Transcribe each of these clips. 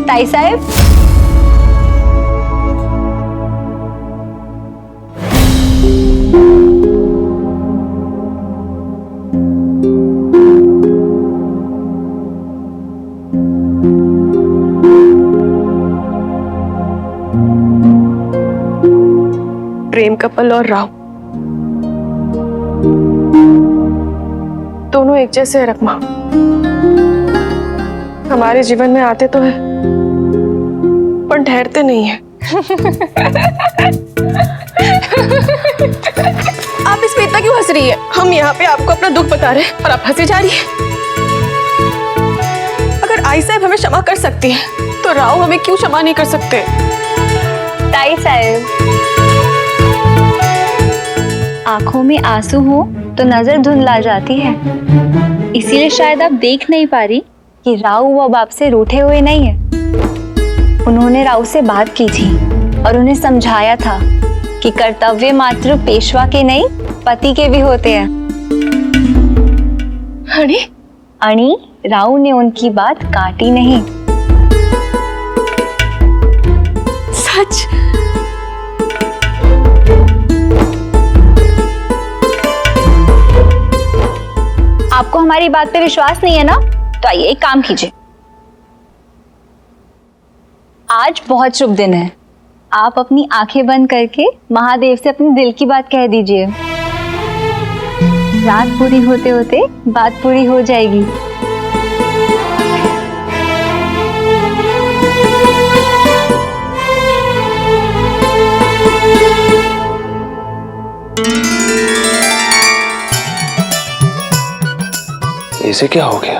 ताई साहेब, प्रेम कपल और राव दोनों एक जैसे है रकमा। हमारे जीवन में आते तो है पर ठहरते नहीं है। आप इस पे इतना क्यों हंस रही है? हम यहाँ पे आपको अपना दुख बता रहे हैं और आप हंसी जा रही है। अगर आई साहब हमें क्षमा कर सकती है तो राव हमें क्यों क्षमा नहीं कर सकते? ताई साहेब, आंखों में आंसू हो तो नजर धुंधला जाती है, इसीलिए शायद आप देख नहीं पा रही कि राव वो बाप से रूठे हुए नहीं है। उन्होंने राव से बात की थी और उन्हें समझाया था कि कर्तव्य मात्र पेशवा के नहीं पति के भी होते हैं। अणी, राव ने उनकी बात काटी नहीं। सच? आपको हमारी बात पे विश्वास नहीं है ना? तो आइए एक काम कीजिए, आज बहुत शुभ दिन है, आप अपनी आंखें बंद करके महादेव से अपने दिल की बात कह दीजिए। रात पूरी होते होते बात पूरी हो जाएगी। इसे क्या हो गया?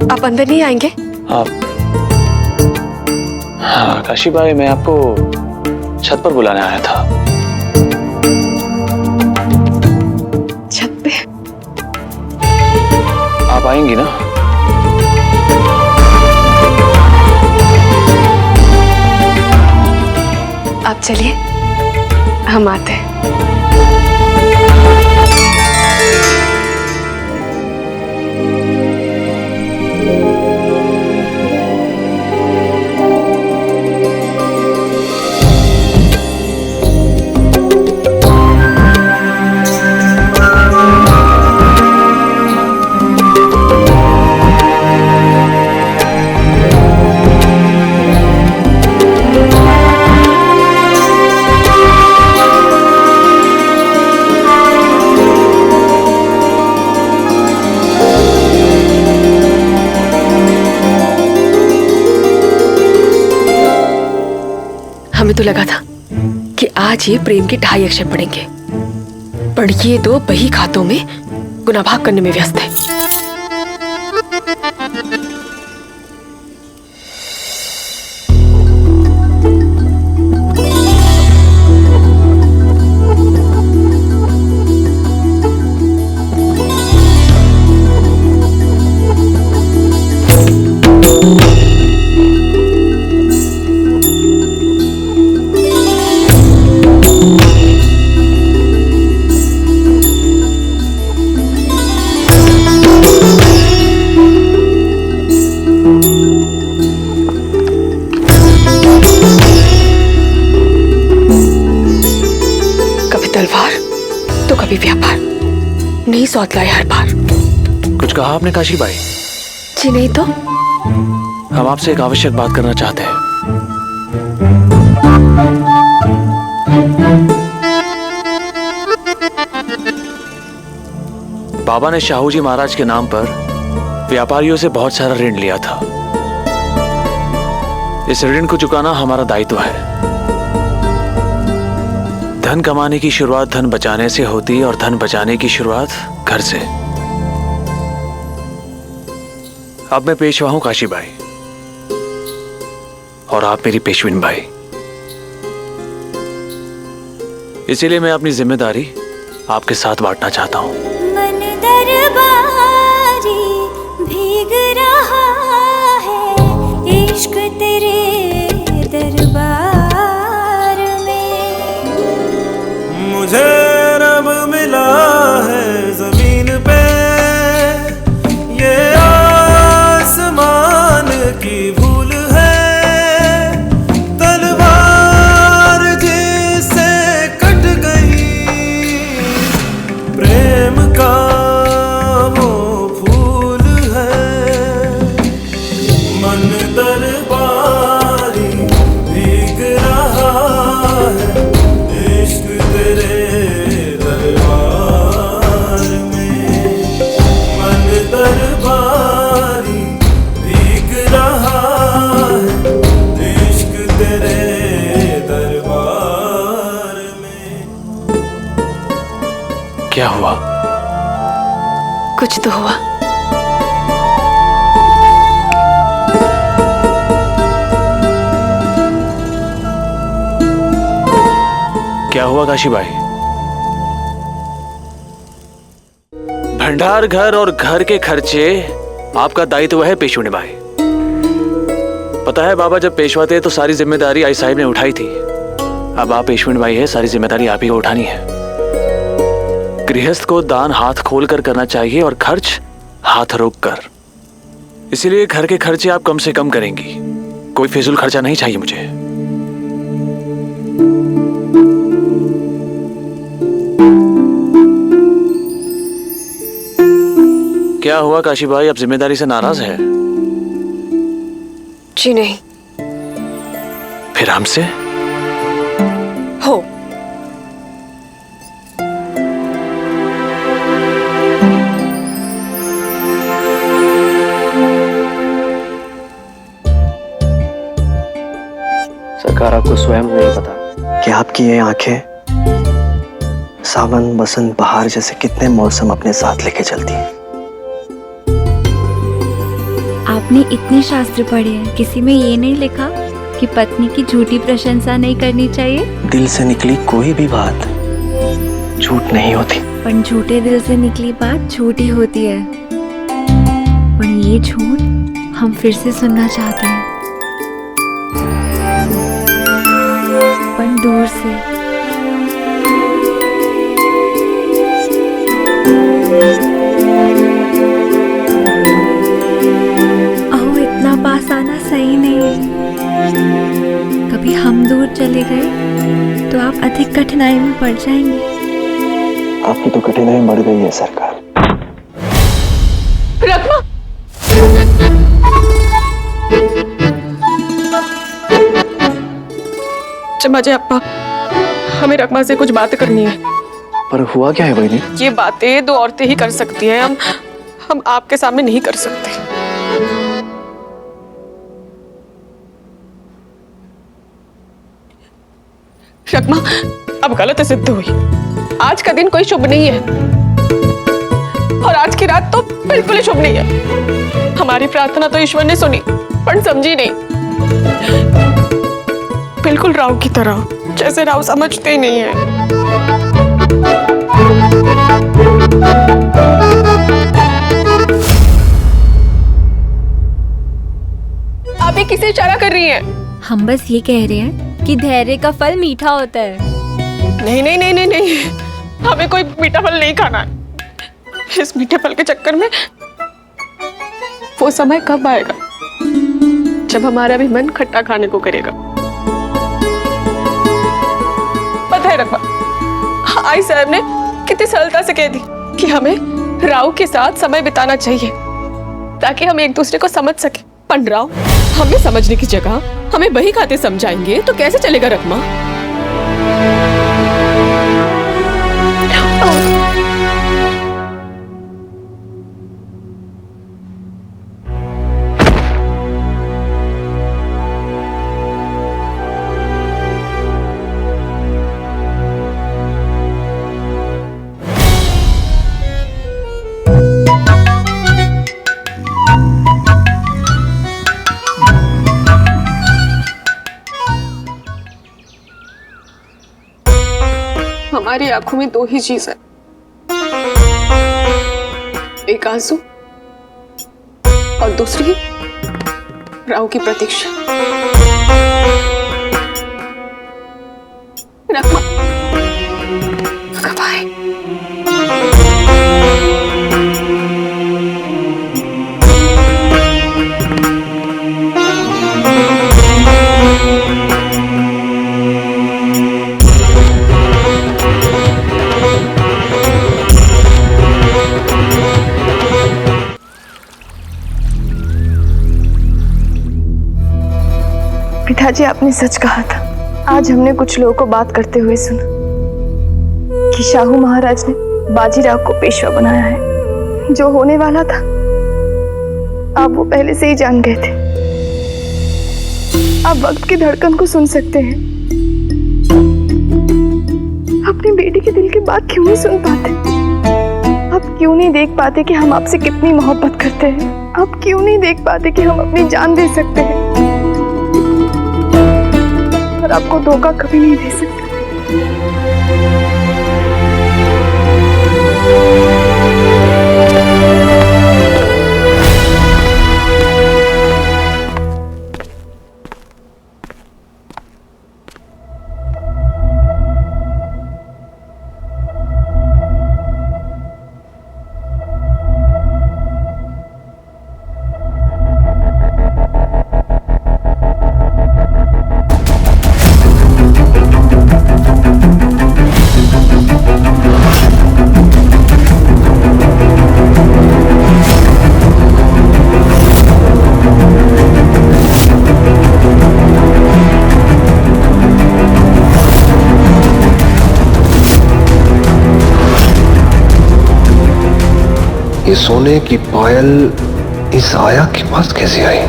आप अंदर नहीं आएंगे? आप? हाँ काशी भाई, मैं आपको छत पर बुलाने आया था। छत पे? आप आएंगी ना? आप चलिए, हम आते हैं। हमें तो लगा था कि आज ये प्रेम के 2.5 अक्षर पढ़ेंगे, पर ये दो बही खातों में गुनाह भाग करने में व्यस्त है। तलवार तो कभी व्यापार, नहीं सौत लाए हर बार। कुछ कहा आपने काशी भाई? जी नहीं तो। हम आपसे एक आवश्यक बात करना चाहते हैं। बाबा ने शाहू जी महाराज के नाम पर व्यापारियों से बहुत सारा ऋण लिया था। इस ऋण को चुकाना हमारा दायित्व है। धन कमाने की शुरुआत धन बचाने से होती है और धन बचाने की शुरुआत घर से। अब मैं पेशवा हूं काशी बाई और आप मेरी पेशविन बाई। इसीलिए मैं अपनी जिम्मेदारी आपके साथ बांटना चाहता हूं। मन दरबारी भीग रहा है इश्क तेरे दरबार में। मुझे रब मिला है जमीन पे, ये आसमान की भूल है। तलवार जिससे कट गई प्रेम का वो फूल है। मन दरबारी भीग रहा है इश्क तेरे दरबार में। मन दरबारी भीग रहा है इश्क तेरे दरबार में। क्या हुआ? कुछ तो हुआ। क्या हुआ काशी बाई? भंडार घर और घर के खर्चे आपका दायित्व है पेशवा बाई। पता है बाबा जब पेशवा थे तो सारी जिम्मेदारी आई साहिब ने उठाई थी। अब आप पेशवा बाई है, सारी जिम्मेदारी आप ही को उठानी है। गृहस्थ को दान हाथ खोल कर करना चाहिए और खर्च हाथ रोक कर। इसीलिए घर के खर्चे आप कम से कम करेंगी। कोई फिजूल खर्चा नहीं चाहिए मुझे। क्या हुआ काशी भाई, अब जिम्मेदारी से नाराज है? जी नहीं। फिर हमसे? हो। सरकार आपको स्वयं नहीं पता कि आपकी ये आंखें सावन, बसंत, बहार जैसे कितने मौसम अपने साथ लेके चलती हैं। आपने इतने शास्त्र पढ़े हैं, किसी में ये नहीं लिखा कि पत्नी की झूठी प्रशंसा नहीं करनी चाहिए? दिल से निकली कोई भी बात झूठ नहीं होती। पर झूठे दिल से निकली बात झूठी होती है। पर ये झूठ हम फिर से सुनना चाहते हैं, पर दूर से। इतना पास आना सही नहीं है। कभी हम दूर चले गए तो आप अधिक कठिनाई में पड़ जाएंगे। आपकी तो कठिनाई बढ़ गई है सरकार। रकमा, चमाजे अप्पा, हमें रकमा से कुछ बात करनी है। पर हुआ क्या है वहीनी? ये बातें दो औरतें ही कर सकती हैं, हम आपके सामने नहीं कर सकते। रकमा अब गलत सिद्ध हुई। आज का दिन कोई शुभ नहीं है और आज की रात तो बिल्कुल ही शुभ नहीं है। हमारी प्रार्थना तो ईश्वर ने सुनी पर समझी नहीं। बिल्कुल राव की तरह, जैसे राव समझते ही नहीं है। आप ये किसे इशारा कर रही हैं? हम बस ये कह रहे हैं कि धैर्य का फल मीठा होता है। नहीं नहीं नहीं नहीं नहीं, हमें कोई मीठा फल नहीं खाना है। इस मीठे फल के चक्कर में वो समय कब आएगा जब हमारा भी मन खट्टा खाने को करेगा। पता है रकबा, आई साहब ने कितनी सरलता से कह दी कि हमें राव के साथ समय बिताना चाहिए ताकि हम एक दूसरे को समझ सके। पर राव हमें समझने की जगह हमें बही खाते समझाएंगे तो कैसे चलेगा रकमा? हमारी आंखों में दो ही चीज है, एक आंसू और दूसरी राव की प्रतीक्षा। रखमा कब आए? पिताजी, आपने सच कहा था। आज हमने कुछ लोगों को बात करते हुए सुना कि शाहू महाराज ने बाजीराव को पेशवा बनाया है। जो होने वाला था आप वो पहले से ही जान गए थे। आप वक्त की धड़कन को सुन सकते हैं, अपनी बेटी के दिल की बात क्यों नहीं सुन पाते? आप क्यों नहीं देख पाते कि हम आपसे कितनी मोहब्बत करते हैं? आप क्यों नहीं देख पाते कि हम अपनी जान दे सकते हैं और आपको धोखा कभी नहीं दे सकते? ये सोने की पायल इस आया के पास कैसे आई?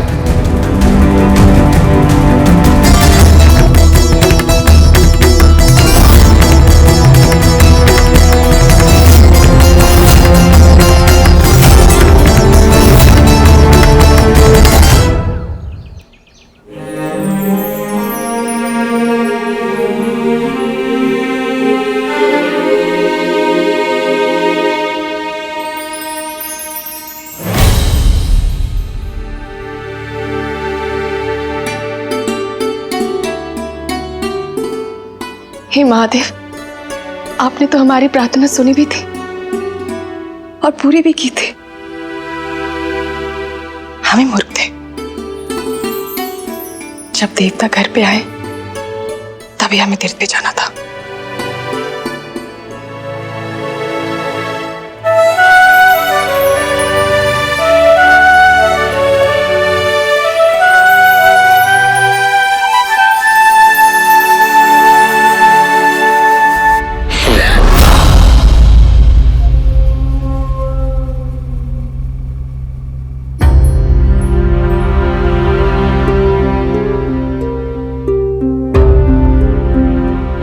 हे महादेव, आपने तो हमारी प्रार्थना सुनी भी थी और पूरी भी की थी। हमें मूर्ख थे। जब देवता घर पे आए तभी हमें तीर्थ पे जाना था।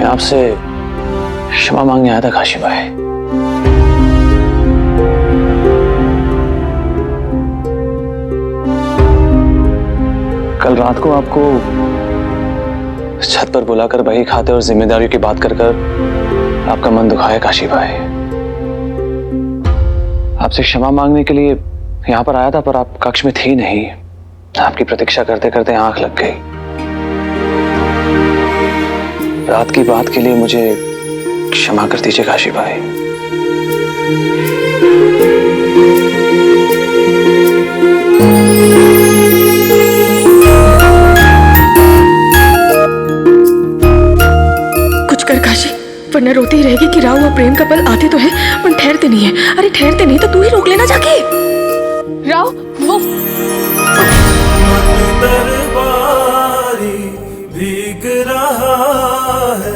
आपसे क्षमा मांगने आया था काशी भाई। कल रात को आपको छत पर बुलाकर बही खाते और जिम्मेदारियों की बात कर आपका मन दुखाया काशी भाई। आपसे क्षमा मांगने के लिए यहां पर आया था, पर आप कक्ष में थी नहीं। आपकी प्रतीक्षा करते करते आंख लग गई। रात की बात के लिए मुझे क्षमा कर दीजिए काशी भाई। कुछ कर काशी, वरना रोती ही रहेगी कि राव और प्रेम का पल आते तो है पर ठहरते नहीं है। अरे ठहरते नहीं तो तू ही रोक लेना जाके। राव वो दरबारी भीग रहा है,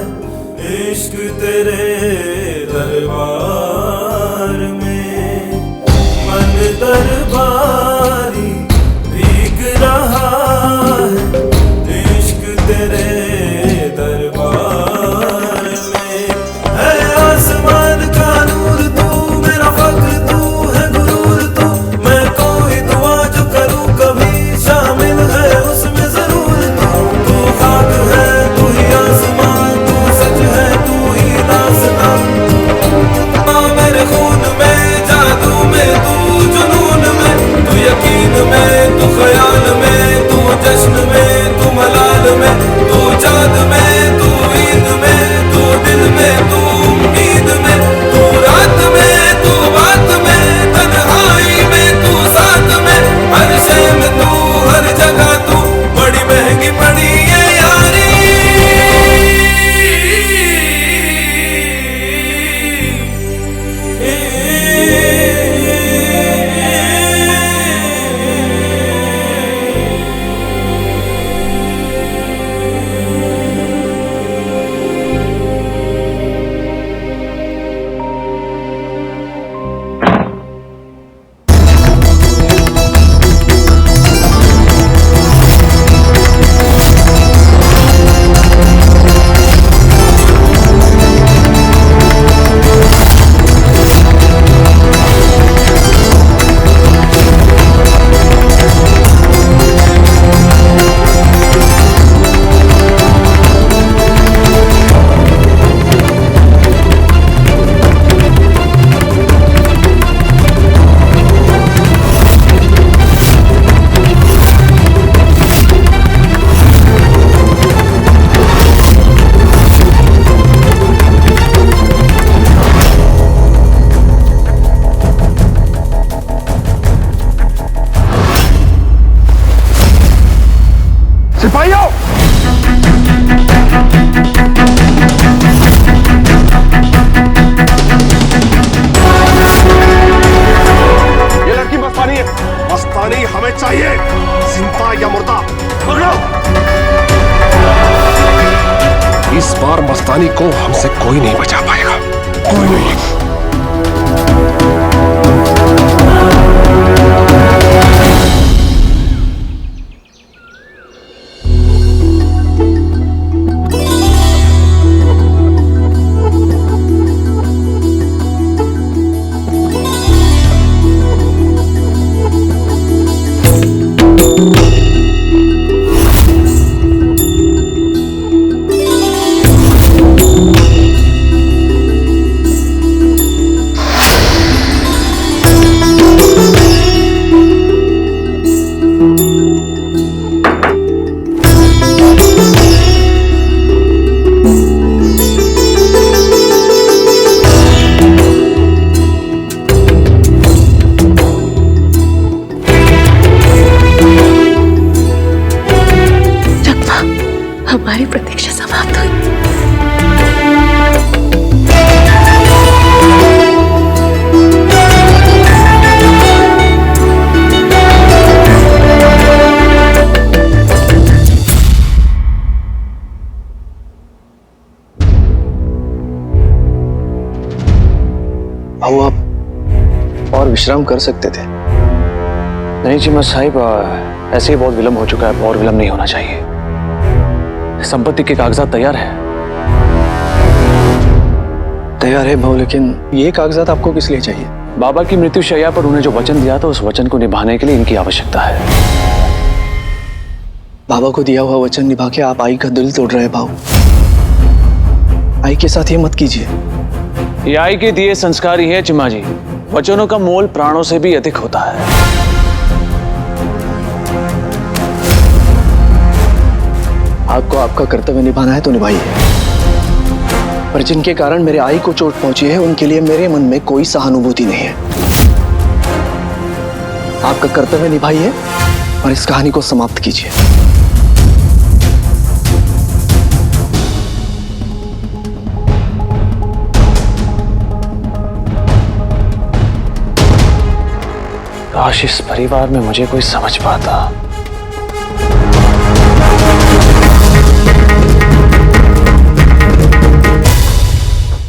इश्क तेरे दरबार में। मन दरबारी भीग रहा है, इश्क तेरे दरबार में। है आसमान का नूर तू, मेरा फख्र तू है गुरूर तू। मैं कोई दुआ जो करूं कभी शामिल है उसमें जरूर तू। तू खाक है तू ही आसमान, तू सच है तू ही दास्तां। सिपाहियों, ये लड़की मस्तानी है। मस्तानी हमें चाहिए, जिंदा या मुर्दा। पकड़ो। इस बार मस्तानी को हमसे कोई नहीं बचा पाएगा, कोई नहीं। हमारी प्रतीक्षा समाप्त हुई। भाऊ, आप और विश्राम कर सकते थे। नहीं चिम्मत साहिब, ऐसे ही बहुत विलंब हो चुका है, और विलंब नहीं होना चाहिए। संपत्ति के कागजात तैयार हैं। तैयार है भाऊ, लेकिन ये कागजात आपको किस लिए चाहिए? बाबा की मृत्यु शैया पर उन्हें जो वचन दिया था, उस वचन को निभाने के लिए इनकी आवश्यकता है। बाबा को दिया हुआ वचन निभा के आप आई का दिल तोड़ रहे हैं भाऊ। आई के साथ ये मत कीजिए। ये आई के दिए संस्कार ही है चिम्मा जी। वचनों का मोल प्राणों से भी अधिक होता है। आपको आपका कर्तव्य निभाना है तो निभाइए, पर जिनके कारण मेरे आई को चोट पहुंची है उनके लिए मेरे मन में कोई सहानुभूति नहीं है। आपका कर्तव्य निभाइए और इस कहानी को समाप्त कीजिए। काश इस परिवार में मुझे कोई समझ पाता।